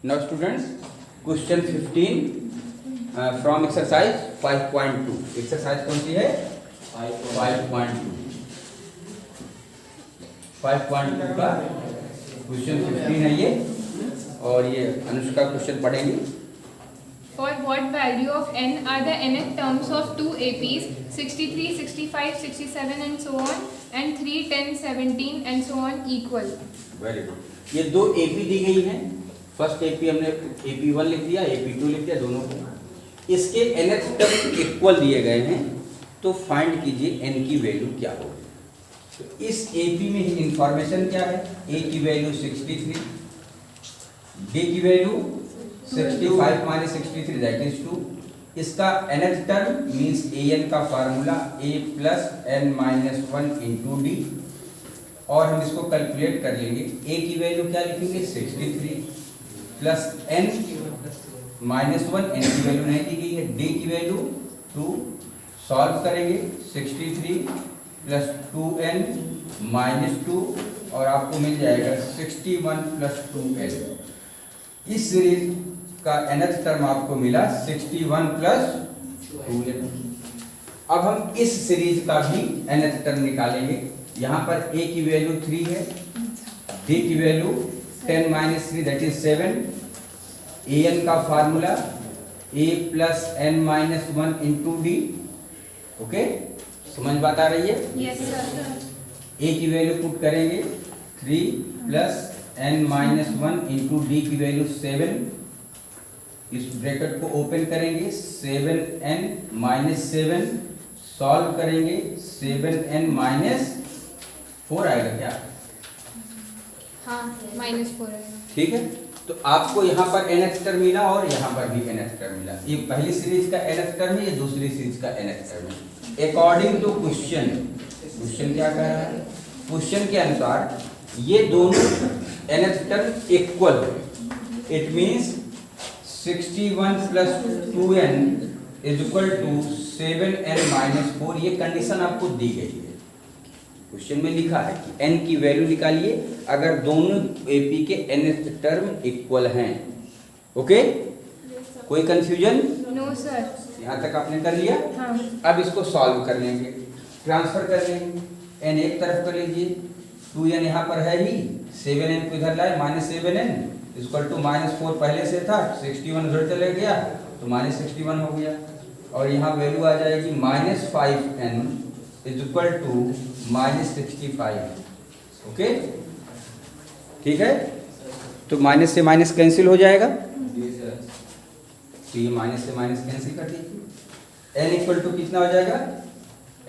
Now students, question 15 from exercise 5.2. exercise कौन सी है? 5.2. 5.2 का क्वेश्चन 15 है ये, और ये अनुष्का क्वेश्चन पढ़ेंगे. For what value of n are the nth terms of two APs 63, 65, 67 and so on and 3, 10, 17 and so on equal? Very good. ये दो एपी दी गई हैं. फर्स्ट एपी हमने AP1 लिख दिया, AP2 लिख दिया, दोनों को. इसके nth टर्म इक्वल दिए गए हैं, तो फाइंड कीजिए n की वैल्यू क्या होगी. तो इस AP में इंफॉर्मेशन क्या है? A की वैल्यू 63, D की वैल्यू 65 माइनस 63 दैट इज 2. इसका nth टर्म मींस an का formula a plus n minus 1 into D, और हम इसको कैलकुलेट कर लेंगे. a की वैल्यू क्या लिखेंगे? 63 प्लस n माइनस 1, n की वैल्यू नहीं दी गई है. d की वैल्यू 2, सॉल्व करेंगे 63 प्लस 2n माइनस 2, और आपको मिल जाएगा 61 प्लस 2n. इस सीरीज का nth टर्म आपको मिला 61 प्लस 2n. अब हम इस सीरीज का भी nth टर्म निकालेंगे. यहाँ पर a की वैल्यू 3 है, d की value 10 minus 3 that is 7. an का formula a plus n minus 1 into D. Okay, समझ बात आ रही है? Yes sir. a की वैल्यू पुट करेंगे 3 plus n minus 1 into D की वैल्यू 7. इस ब्रैकेट को ओपन करेंगे 7n माइनस 7, सॉल्व करेंगे 7n माइनस 4 आएगा क्या? हाँ, -4 है. ठीक है. तो आपको यहाँ पर nth टर्म मिला और यहाँ पर भी nth टर्म मिला. ये पहली सीरीज का nth टर्म है, ये दूसरी सीरीज का nth टर्म है. अकॉर्डिंग टू क्वेश्चन क्या कह रहा है? क्वेश्चन के अनुसार ये दोनों nth टर्म इक्वल है. It means 61 plus 2n is equal to 7n minus 4. ये कंडीशन आपको दी गई है. क्वेश्चन में लिखा है कि n की वैल्यू निकालिए अगर दोनों AP के nth टर्म इक्वल हैं. ओके, कोई कंफ्यूजन? No sir. यहाँ तक आपने कर लिया. हाँ. अब इसको सॉल्व कर लेंगे, ट्रांसफर कर लेंगे. n एक तरफ कर लीजिए, 2n यहाँ पर है ही, 7n को इधर लाए, माइनस 7n इक्वल टू -4 पहले से था, 61 उधर चले गया तो -61 हो गया, और यहाँ वैल्यू आ जाएगी -5n is equal to -65. Okay, ठीक है. तो माइनस से माइनस कैंसिल हो जाएगा, तो ये माइनस से माइनस कैंसिल कर दीजिए. n इक्वल टू कितना हो जाएगा?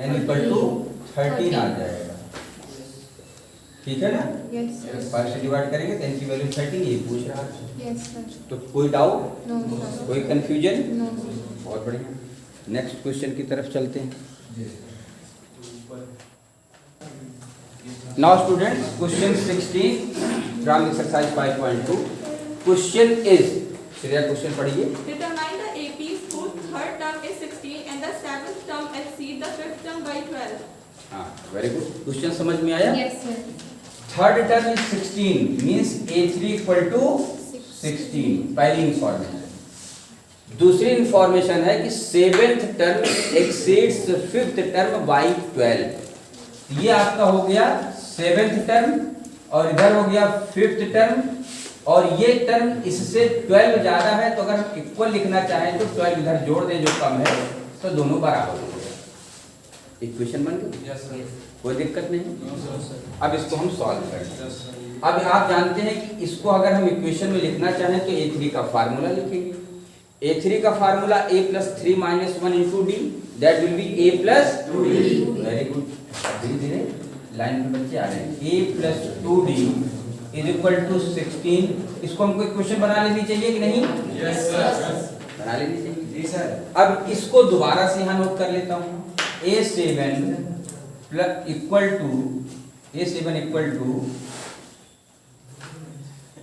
n इक्वल टू 13 आ जाएगा. ठीक है ना? Yes sir. 5 से डिवाइड करेंगे तो n की वैल्यू 13 ये पूछ रहा है. Yes sir. तो कोई डाउट, No sir. कोई कंफ्यूजन? No. बहुत बढ़िया. नेक्स्ट क्वेश्चन की तरफ चलते हैं. Now students, question 16 from exercise 5.2. Question is, Shreya question पढ़िए. Determine the APs whose third term is 16 and the seventh term exceed the fifth term by 12. हाँ, very good. Question समझ में आया? Yes sir. Third term is 16 means A3 equal to 16. पहली information. दूसरी information है कि seventh term exceeds fifth term by 12. ये आपका हो गया सेवेंथ टर्म, और इधर हो गया फिफ्थ टर्म, और ये टर्म इससे 12 ज्यादा है, तो अगर हम इक्वल लिखना चाहें तो 12 इधर जोड़ दें जो कम है, तो दोनों बराबर हो गए. इक्वेशन बन गई. कोई दिक्कत नहीं. अब इसको हम सॉल्व करेंगे. अब आप जानते हैं कि इसको अगर हम इक्वेशन में लिखना चाहें तो A3 का फार्मूला लिखेंगे. A3 का formula A plus 3 minus 1 into D, that will be A plus 2D. Very good. धीरे धीरे लाइन में बच्चे आ रहे हैं. A plus 2D is equal to 16. इसको हमको इक्वेशन बना लेनी चाहिए कि नहीं? Yes sir. बना लेनी चाहिए. जी सर. अब इसको दोबारा से यहाँ नोट कर लेता हूँ. A7 plus equal to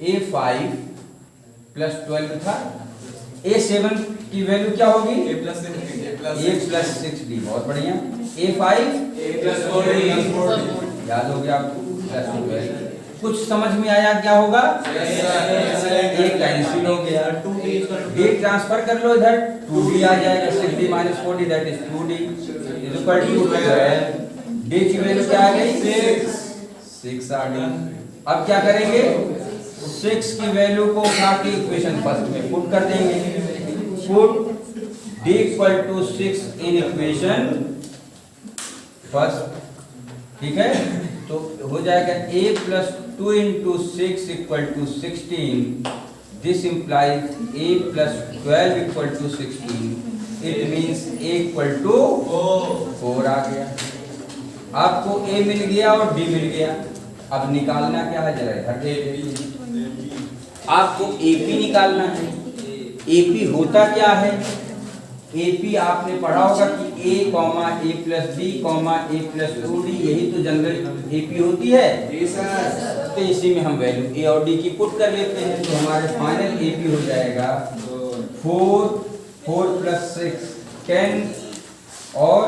A5 plus 12 था. A7 की वैल्यू क्या होगी? A plus 6D. बहुत बढ़िया. A5 A plus 4D. याद हो गया आपको? प्लस 12. कुछ समझ में आया क्या होगा? एक कैंसिल हो गया, डी ट्रांसफर कर लो इधर, 2d आ जाएगा, 6d - 4d that is 2d is equal to 12। D की वैल्यू क्या आ गई? 6 आ गई। अब क्या करेंगे? 6 की वैल्यू को उठा के इक्वेशन फर्स्ट में पुट कर देंगे। Put d equal to 6 in equation first, ठीक है? तो हो जाएगा a plus 2 into 6 equal to 16। This implies a plus 12 equal to 16। It means a equal to 4 आ गया। आपको a मिल गया और d मिल गया। अब निकालना क्या है? जरा इधर देखिए, आपको AP निकालना है। AP होता क्या है? AP आपने पढ़ा होगा कि a, a plus b, a plus 2d, यही तो जनरल AP होती है। तो इसी में हम वैल्यू a और d की पुट कर लेते हैं, तो हमारे फाइनल AP हो जाएगा 4 प्लस 6 10 और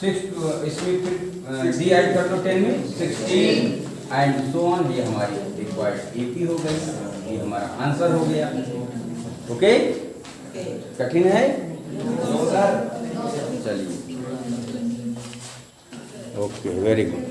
6 इसमें फिर d ऐड कर दो 10 में 16 एंड सो ऑन। ये हमारी रिक्वायर्ड AP हो गई, ये हमारा आंसर हो गया। ओके, कठिन है? चलिए, ओके, वेरी गुड।